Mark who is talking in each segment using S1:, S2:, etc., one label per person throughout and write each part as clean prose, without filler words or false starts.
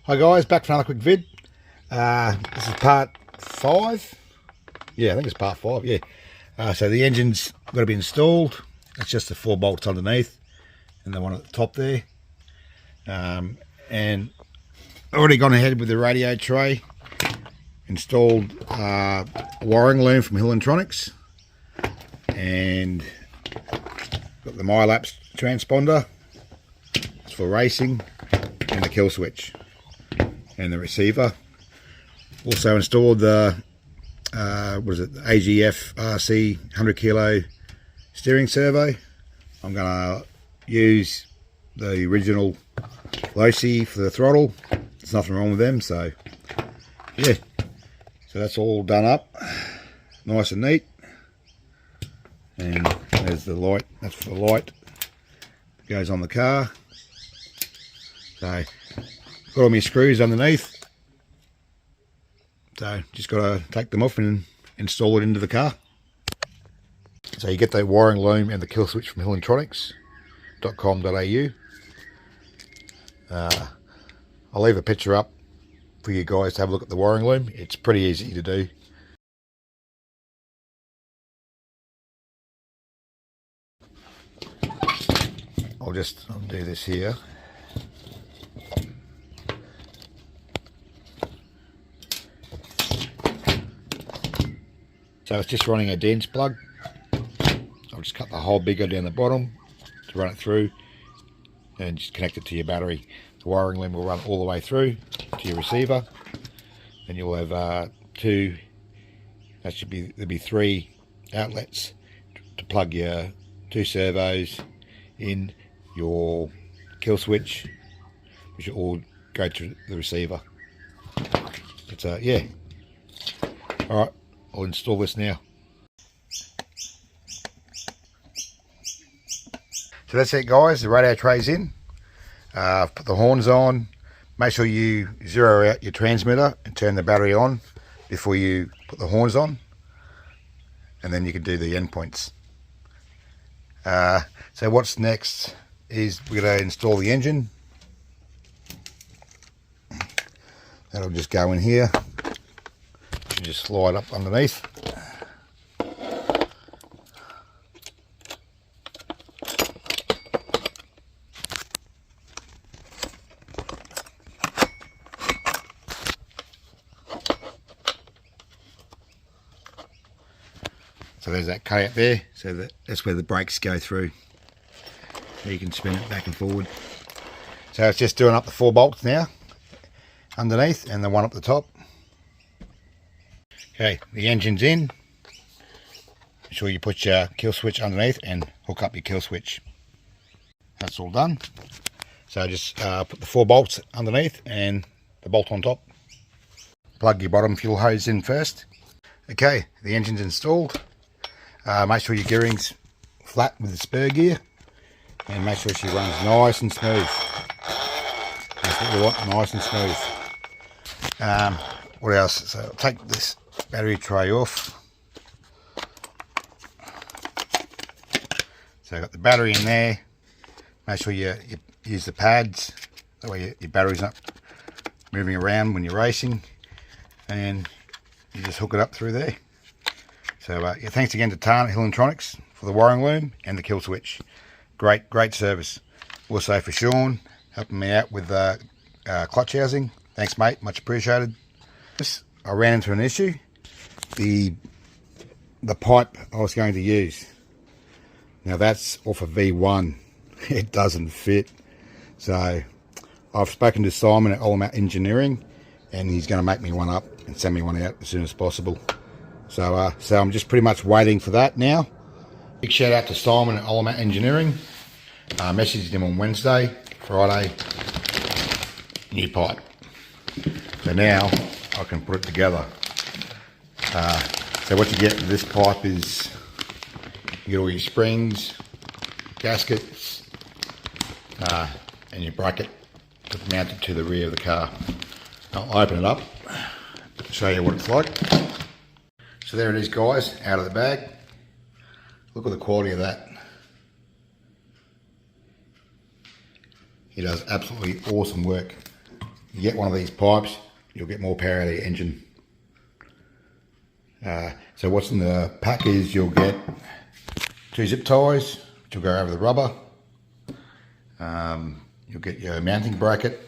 S1: Hi guys, back for another quick vid. This is part 5. Yeah, I think it's part 5, yeah. So the engine's got to be installed. It's just the 4 bolts underneath and the one at the top there. And already gone ahead with the radio tray. Installed a wiring loom from Electronics. And got the MyLapse transponder. It's for racing. And the kill switch. And the receiver. Also installed the AGF RC 100 kilo steering servo. I'm going to use the original Losi for the throttle. There's nothing wrong with them, so yeah. So that's all done up, nice and neat. And there's the light. That's for the light that goes on the car. So got all my screws underneath. So just got to take them off and install it into the car. So you get the wiring loom and the kill switch from electronics.com.au. I'll leave a picture up for you guys to have a look at the wiring loom. It's pretty easy to do. I'll just undo this here. So it's just running a dense plug. I'll just cut the hole bigger down the bottom to run it through and just connect it to your battery. The wiring loom will run all the way through to your receiver, and you'll have there'll be 3 outlets to plug your 2 servos in, your kill switch, which will all go to the receiver. But yeah, all right. I'll install this now. So that's it guys, the radio tray's in. Put the horns on. Make sure you zero out your transmitter and turn the battery on before you put the horns on. And then you can do the endpoints. So what's next is we're going to install the engine. That'll just go in here. You just slide up underneath. So there's that cutout there, so that's where the brakes go through. So you can spin it back and forward. So it's just doing up the 4 bolts now, underneath, and the one up the top. Okay, the engine's in. Make sure you put your kill switch underneath and hook up your kill switch. That's all done. So just put the 4 bolts underneath and the bolt on top. Plug your bottom fuel hose in first. Okay, the engine's installed. Make sure your gearing's flat with the spur gear, and make sure she runs nice and smooth. That's what we want, nice and smooth. What else? So I'll take this battery tray off. So I've got the battery in there. Make sure you use the pads, that way your battery's not moving around when you're racing, and you just hook it up through there. So yeah, thanks again to Tan at Electronics for the wiring loom and the kill switch. Great service. Also for Sean helping me out with clutch housing. Thanks mate, much appreciated. I ran into an issue. The pipe I was going to use, now that's off of V1. It doesn't fit. So I've spoken to Simon at OLIMAT Engineering, and he's going to make me one up and send me one out as soon as possible. So I'm just pretty much waiting for that now. Big shout out to Simon at OLIMAT Engineering. Messaged him on Wednesday, Friday, new pipe. So now I can put it together. So what you get with this pipe is you get all your springs, gaskets, and your bracket mounted to the rear of the car. I'll open it up, show you what it's like. So there it is guys, out of the bag. Look at the quality of that. He does absolutely awesome work. you get one of these pipes, you'll get more power out of your engine. So what's in the pack is you'll get 2 zip ties, which will go over the rubber. You'll get your mounting bracket,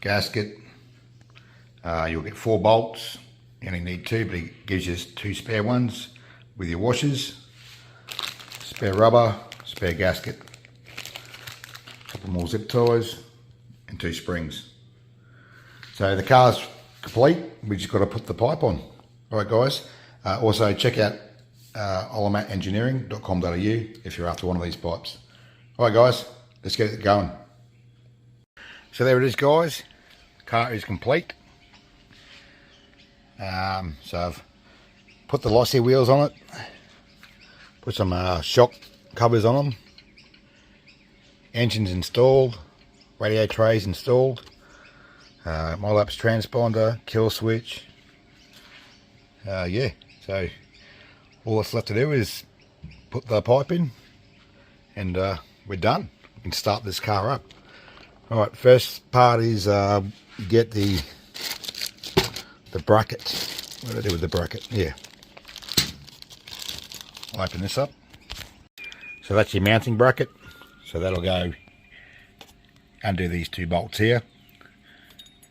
S1: gasket. You'll get 4 bolts. You only need 2, but it gives you 2 spare ones with your washers, spare rubber, spare gasket, a couple more zip ties, and 2 springs. So the car's complete. We just got to put the pipe on. All right, guys. Also check out olimatengineering.com.au if you're after one of these pipes. All right, guys. Let's get it going. So there it is, guys. The car is complete. So I've put the Losi wheels on it, put some shock covers on them, engines installed, radio trays installed, MOLAPS transponder, kill switch. Yeah, so all that's left to do is put the pipe in and we're done. We can start this car up. Alright, first part is get the bracket. What do I do with the bracket? Yeah. I'll open this up. So that's your mounting bracket. So that'll go under these 2 bolts here.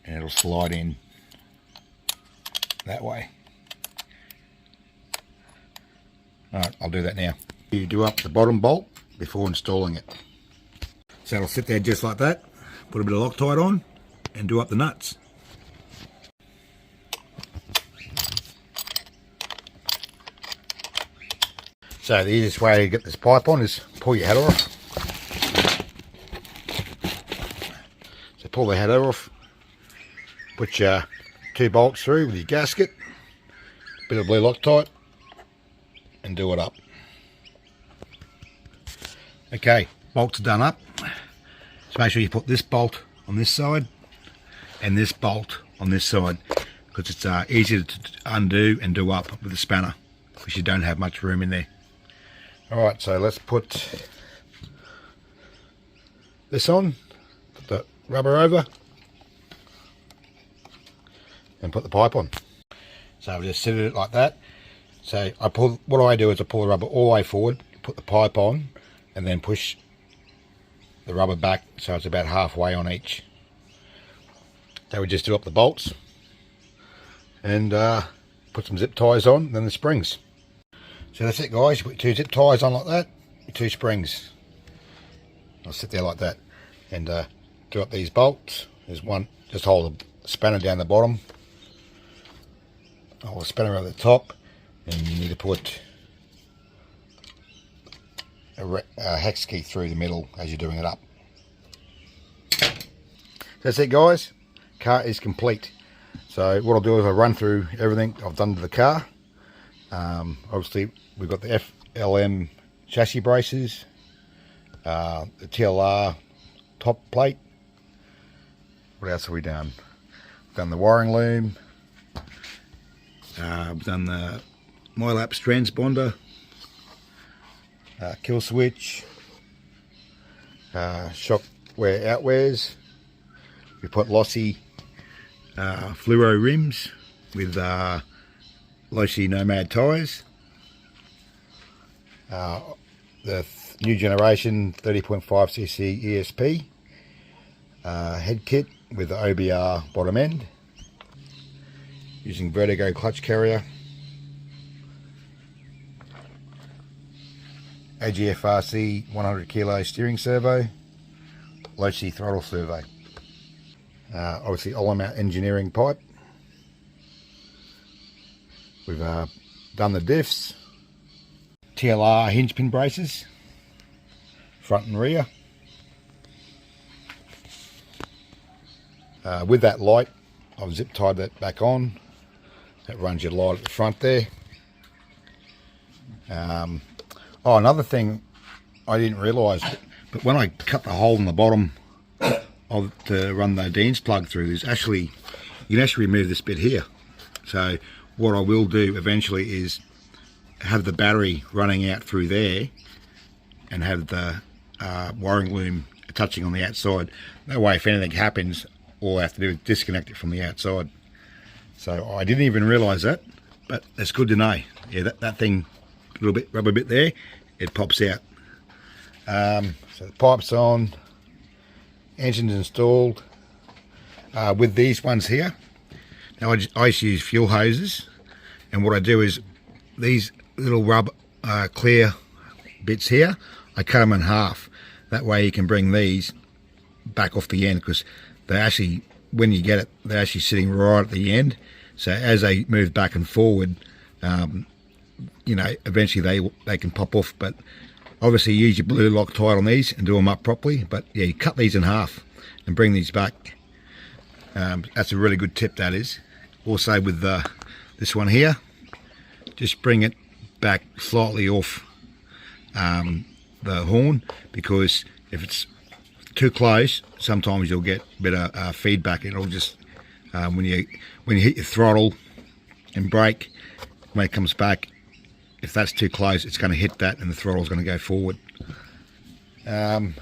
S1: And it'll slide in that way. Alright, I'll do that now. You do up the bottom bolt before installing it. So it'll sit there just like that. Put a bit of Loctite on and do up the nuts. So the easiest way to get this pipe on is pull your header off. So pull the header off, put your 2 bolts through with your gasket, bit of blue Loctite, and do it up. Okay, bolts are done up. So make sure you put this bolt on this side and this bolt on this side, because it's easier to undo and do up with the spanner because you don't have much room in there. Alright, so let's put this on, put the rubber over and put the pipe on. So I've just seated it like that. So what I do is I pull the rubber all the way forward, put the pipe on, and then push the rubber back so it's about halfway on each. So we just do up the bolts and put some zip ties on, then the springs. So that's it, guys. You put 2 zip ties on like that, 2 springs. I'll sit there like that and do up these bolts. There's one, just hold the spanner down the bottom, hold the spanner over the top, and you need to put a hex key through the middle as you're doing it up. That's it, guys. Car is complete. So what I'll do is I'll run through everything I've done to the car. Obviously we've got the FLM chassis braces, the TLR top plate. What else have we done? We've done the wiring loom, we've done the MOLAPS transponder, kill switch, shock outwears. We put Losi fluoro rims with Losi Nomad tyres. The new generation 30.5cc ESP head kit with the OBR bottom end, using Vertigo clutch carrier, AGFRC 100 kilo steering servo, Losi throttle servo, obviously OLIMAT engineering pipe. We've done the diffs, TLR hinge pin braces, front and rear. With that light, I've zip tied that back on. That runs your light at the front there. Oh, another thing I didn't realise, but when I cut the hole in the bottom to run the Dean's plug through, there's actually, you can actually remove this bit here. So what I will do eventually is have the battery running out through there and have the wiring loom touching on the outside. That way, if anything happens, all I have to do is disconnect it from the outside. So I didn't even realise that, but that's good to know. Yeah, that thing, a little bit rubber bit there, it pops out. So the pipe's on, engine's installed. With these ones here, now I used to use fuel hoses, and what I do is these little rubber clear bits here, I cut them in half. That way you can bring these back off the end, because they actually, when you get it, they're actually sitting right at the end. So as they move back and forward, you know, eventually they can pop off. But obviously use your blue Loctite on these and do them up properly. But yeah, you cut these in half and bring these back. That's a really good tip, that is. Also with this one here, just bring it back slightly off the horn, because if it's too close, sometimes you'll get better feedback. It'll just when you hit your throttle and brake, when it comes back, if that's too close, it's going to hit that and the throttle's going to go forward. Other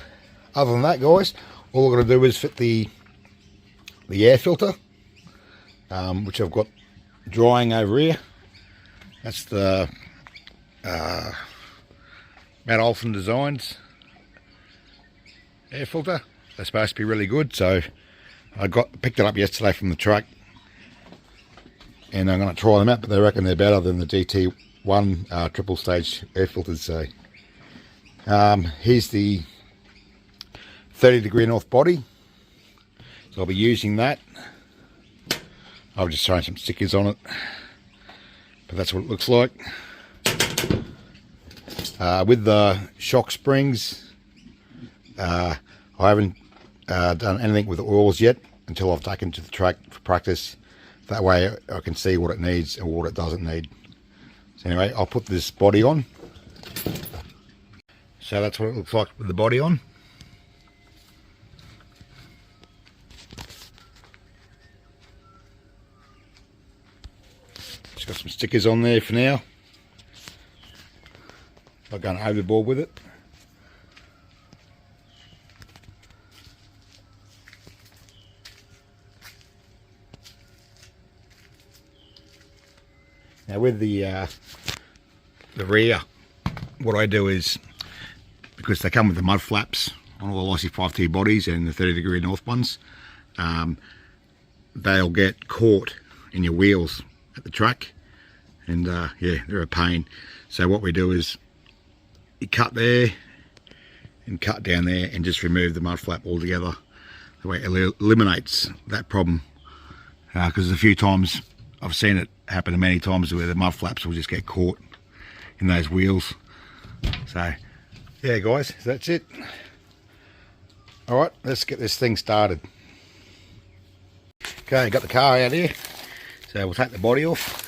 S1: than that, guys, all I've got to do is fit the air filter, which I've got drying over here. That's the Matt Olson Designs air filter. They're supposed to be really good, so I picked it up yesterday from the truck, and I'm going to try them out, but they reckon they're better than the GT1 triple stage air filters. So here's the 30° north body, so I'll be using that. I've just thrown some stickers on it, but that's what it looks like. With the shock springs, I haven't done anything with the oils yet until I've taken to the track for practice. That way I can see what it needs and what it doesn't need. So anyway, I'll put this body on. So that's what it looks like with the body on. Just got some stickers on there for now. Not going overboard with it. Now with the rear, what I do is, because they come with the mud flaps on all the Losi 5Ive-T bodies and the 30° north ones, they'll get caught in your wheels at the track, and yeah, they're a pain. So what we do is you cut there and cut down there and just remove the mud flap altogether. That way it eliminates that problem, because a few times I've seen it happen many times where the mud flaps will just get caught in those wheels. So yeah guys, that's it. Alright, let's get this thing started. Okay, got the car out here, so we'll take the body off.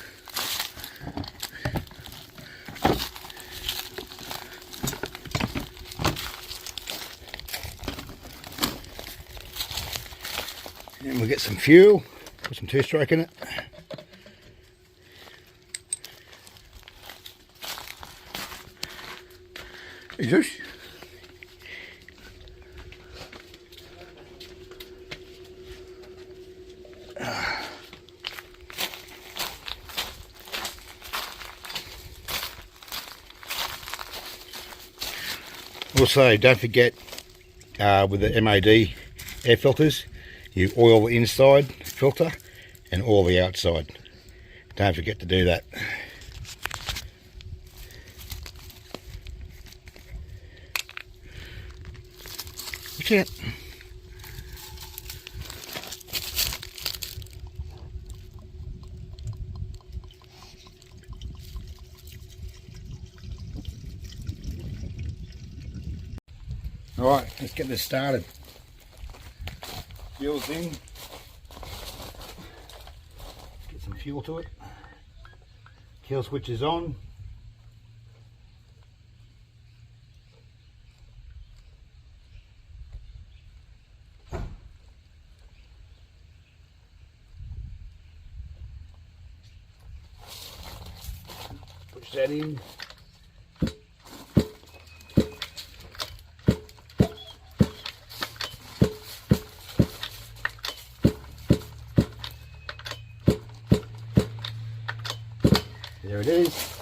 S1: And we'll get some fuel, put some two-stroke in it. Jesus. Also, don't forget with the MOD air filters, you oil the inside filter and oil the outside. Don't forget to do that. Watch out. Alright, let's get this started. Fuel's in. Get some fuel to it. Kill switch is on. Push that in. There it is.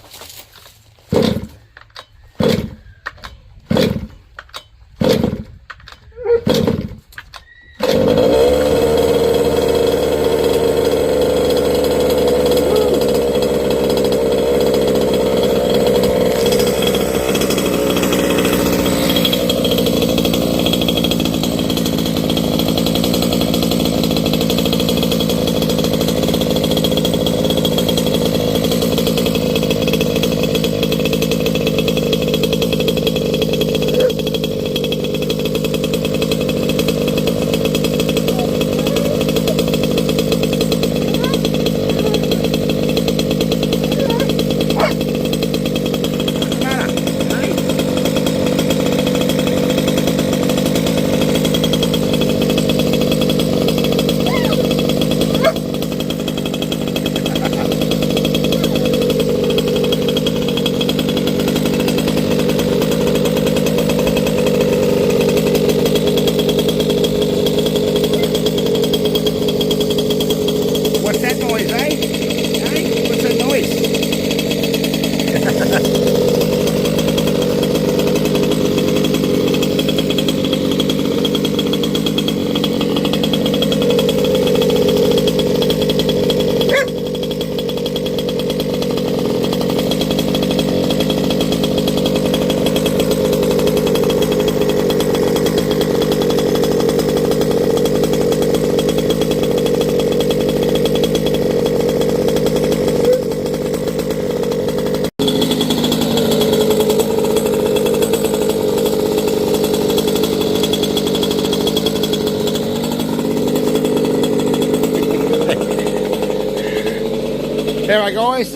S1: Anyway guys,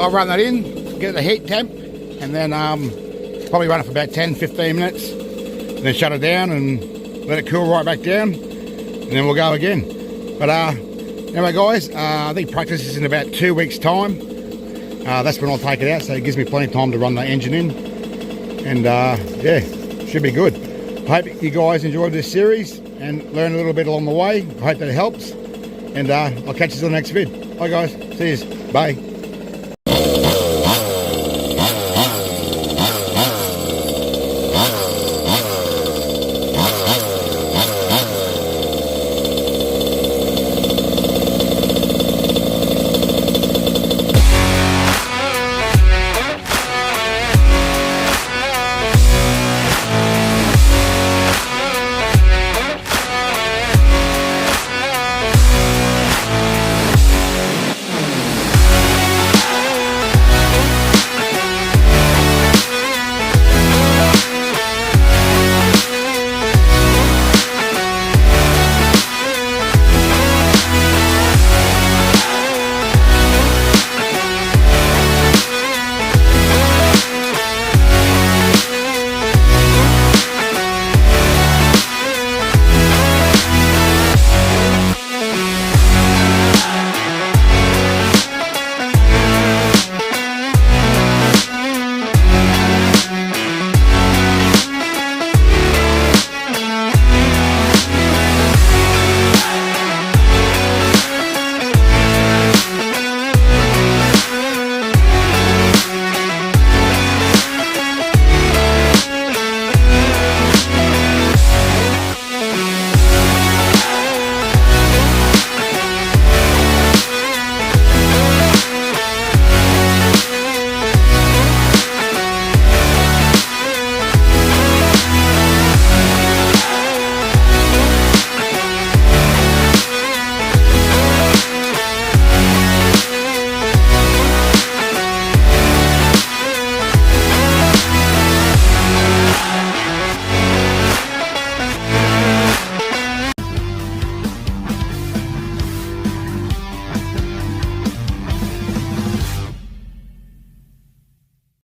S1: I'll run that in, get the heat temp, and then probably run it for about 10-15 minutes, and then shut it down and let it cool right back down, and then we'll go again. But anyway guys, I think practice is in about 2 weeks time. That's when I'll take it out, so it gives me plenty of time to run the engine in, and yeah, should be good. I hope you guys enjoyed this series and learn a little bit along the way. I hope that it helps, and I'll catch you on the next vid. Bye guys, see you, bye.